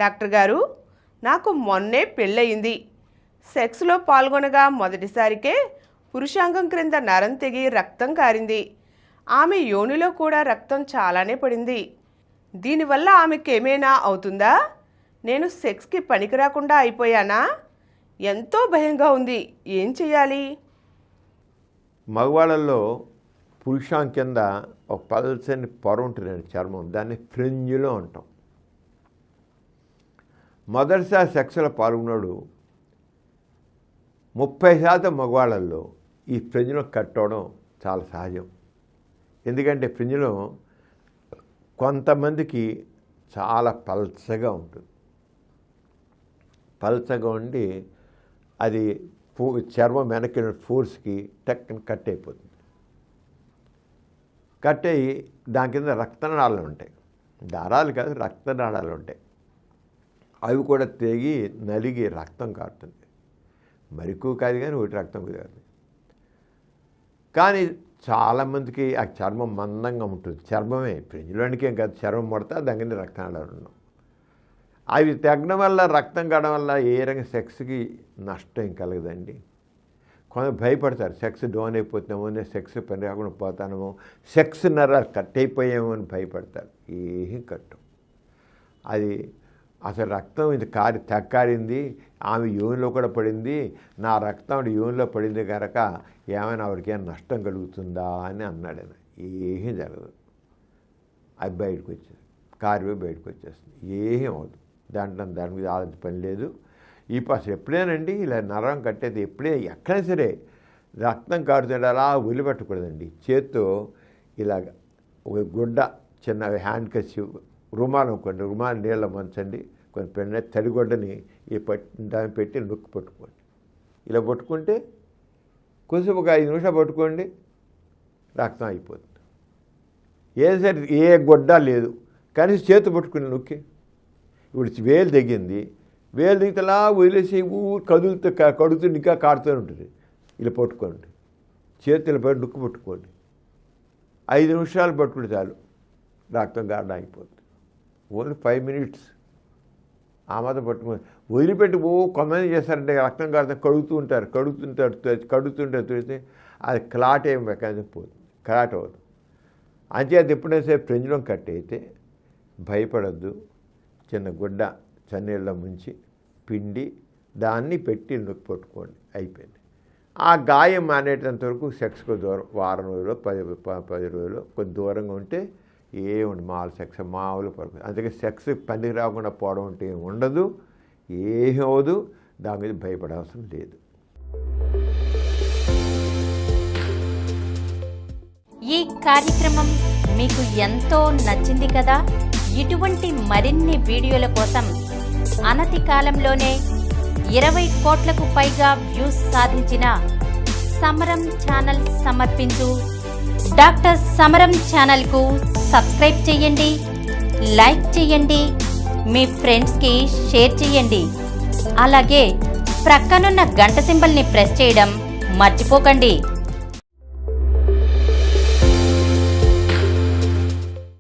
Doctor గారు, నాకు మొన్నే పెళ్ళయింది. సెక్స్లో పాల్గొనగా మొదటిసారికే పురుషాంగం క్రింద నరం తెగి రక్తం కారింది. ఆమె యోనిలో కూడా రక్తం చాలానే పడింది. దీనివల్ల ఆమెకేమైనా అవుతుందా? నేను సెక్స్కి పనికిరాకుండా అయిపోయానా? ఎంతో భయంగా ఉంది. ఏం చెయ్యాలి? మగవాళ్ళల్లో పురుషాంగం కింద ఒక పల్సని పొర ఉంటుందండి చర్మం, దాన్ని ఫ్రింజ్లో అంటాం. మొదటిసారి సెక్స్లో పాల్గొన్నాడు 30% మగవాళ్ళల్లో ఈ ఫ్రింజ్లో కట్ అవడం చాలా సహజం. ఎందుకంటే ఫ్రింజ్లో కొంతమందికి చాలా పల్చగా ఉంటుంది. పల్చగా ఉండి అది చర్మం వెనక్కి ఫోర్స్కి టక్కున కట్ అయిపోతుంది. కట్ అయ్యి దాని కింద రక్తనాళాలు ఉంటాయి. దారాలు కాదు, రక్తనాళాలు ఉంటాయి. అవి కూడా తెగి నలిగి రక్తం కారుతుంది. మరిక్కువ కాదు కానీ ఒకటి రక్తం కాదు. కానీ చాలామందికి ఆ చర్మం మందంగా ఉంటుంది. చర్మమే ఫ్రిడ్జ్లోనికి ఏం కాదు, చర్మం పడతా దాని కింద రక్తనాళాలు ఉన్నాం. అవి తగ్గడం వల్ల, రక్తం కావడం వల్ల ఏ రకంగా సెక్స్కి నష్టం కలగదండి. కొంత భయపడతారు, సెక్స్ డౌన్ అయిపోతున్నామో, నేను సెక్స్ పని రాకుండా పోతానేమో, సెక్స్ నరాలు కట్ అయిపోయామో అని భయపడతారు. ఏం కట్టు. అది అసలు రక్తం ఇది కారింది, ఆమె యోనిలో కూడా పడింది, నా రక్తం యోనిలో పడింది కనుక ఏమైనా ఆవిడకి ఏమైనా నష్టం కలుగుతుందా అని అన్నాడు ఆయన. ఏమీ జరగదు. అది బయటకు వచ్చేది, కారిపోయి బయటకు వచ్చేస్తుంది. ఏమీ అవ్వదు. దాని మీద ఆలోచన పని లేదు. ఈ అసలు ఎప్పుడేనండి ఇలా నరం కట్టేది, ఎక్కడైనా సరే రక్తం కారుతుంటే అలా వదిలిపెట్టకూడదండి. చేత్తో ఇలాగ ఒక గుడ్డ, చిన్న హ్యాండ్ కర్చీఫ్, రుమాలు అనుకోండి, రుమాలు నీళ్ళ మంచండి, కొంచెం పెన్న తడిగొడ్డని దాన్ని పెట్టి నొక్కి పట్టుకోండి. ఇలా పట్టుకుంటే కొంచెం ఒక 5 నిమిషాలు పట్టుకోండి, రక్తం అయిపోతుంది. ఏం సరే ఏ గుడ్డ లేదు, కనీసం చేతి పట్టుకుని నొక్కి. ఇప్పుడు వేలు తెగింది, వేలు దిగితే అలా వదిలేసి కడుగుతూ ఇంకా కాడుతూనే ఉంటుంది. ఇలా పట్టుకోండి, చేతులు పడి నొక్కి పట్టుకోండి. 5 నిమిషాలు పట్టుకుంటే చాలు, రక్తం కారడం అయిపోతుంది. Only 5 minutes. ఆ మాత్రం పట్టుకొని వదిలిపెట్టి కొంతమంది చేస్తారంటే రక్తం కారుతుంది, కడుగుతుంటారు చూస్తే అది క్లాట్ ఏం మెకానిజం పోతుంది, క్లాట్ అవ్వదు. అంచేది ఎప్పుడైనా సరే ఫ్రిడ్జ్లో కట్ అయితే భయపడద్దు. చిన్న గుడ్డ చన్నీళ్ళలో ముంచి పిండి దాన్ని పెట్టి నొక్కి పట్టుకోండి, అయిపోయింది. ఆ గాయం మానేటంత వరకు సెక్స్కు దూరం, వారం రోజులు 10 రోజులు కొంచెం దూరంగా ఉంటే ఏముంది, మామూలు సెక్స్ మామూలు పడుతుంది. అందుకే సెక్స్ పనికి రాకుండా పోవడం అంటే ఏమి ఉండదు, ఏమీ అవ్వదు. దాని మీద భయపడాల్సిన లేదు. ఈ కార్యక్రమం మీకు ఎంతో నచ్చింది కదా. ఇటువంటి మరిన్ని వీడియోల కోసం అనతి కాలంలోనే 20 కోట్లకు పైగా వ్యూస్ సాధించిన సమరం ఛానల్ సమర్పించు డాక్టర్ సమరం ఛానల్కు సబ్స్క్రైబ్ చేయండి, లైక్ చేయండి, మీ ఫ్రెండ్స్కి షేర్ చేయండి. అలాగే ప్రక్కనున్న గంట సింబల్ని ప్రెస్ చేయడం మర్చిపోకండి.